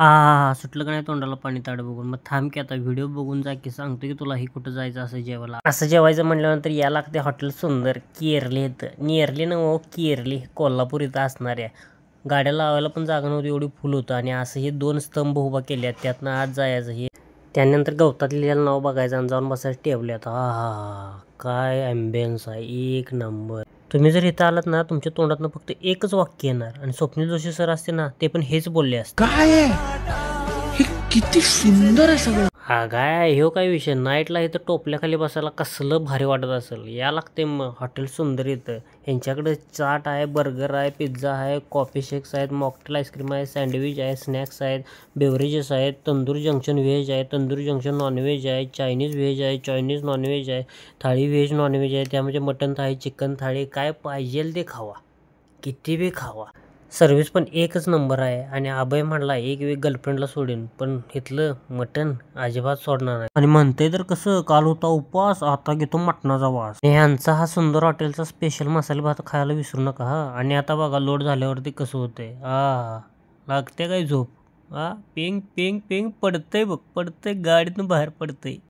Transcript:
सुटलं का नाही तोंडाला पाणी ताड बघून. मग थांब की आता व्हिडिओ बघून जा की सांगतो की तुला ही कुठं जायचं असं जेवायला. असं जेवायचं म्हटल्यानंतर या लागते हॉटेल सुंदर केरली इथं. नियरली ना हो केरली कोल्हापूर इथं असणाऱ्या. गाड्या लावायला पण जागा नव्हती एवढी फुल होतं आणि असं हे 2 स्तंभ उभा केल्यात त्यातनं आज जायचं हे. त्यानंतर गवतात लिहिलेलं नाव बघायचं आणि जाऊन बसायचं टेबल्यात. काय ॲम्बियन्स आहे एक नंबर. तुम्ही जर इथं आलात ना तुमच्या तोंडातनं फक्त एकच वाक्य येणार आणि स्वप्नील जोशी सर असते ना ते पण हेच बोलले असते. काय हे किती सुंदर आहे सगळं. काय ह्यो काय विषय नाईटला इथं टोपल्याखाली बसायला कसलं भारी वाटत असेल. या लागते मग हॉटेल सुंदर इथं. ह्यांच्याकडे चाट आहे, बर्गर आहे, पिझ्झा आहे, कॉफी शेक्स आहेत, मॉकटेल आईस्क्रीम आहे, सँडविच आहे, स्नॅक्स आहेत, बेवरेजेस आहेत, तंदूर जंक्शन व्हेज आहे, तंदूर जंक्शन नॉनव्हेज आहे, चायनीज व्हेज आहे, चायनीज नॉनव्हेज आहे, थाळी व्हेज नॉनव्हेज आहे, त्यामध्ये मटन थाळी, चिकन थाळी, काय पाहिजेल ते खावा, किती बी खावा. सर्व्हिस पण एकच नंबर आहे आणि अभय म्हणला एक वेळ गर्लफ्रेंडला सोडेन पण इथलं मटण अजिबात सोडणार नाही आणि म्हणते तर कसं काल होता उपवास आता घेतो मटणाचा वास. ह्यांचा हा सुंदर हॉटेलचा स्पेशल मसाले भात खायला विसरू नका हा. आणि आता बघा लोड झाल्यावरती कसं होतंय लागते काय झोप पेंग पेंग पेंग पडतंय बघ पडतंय गाडीतून बाहेर पडतंय.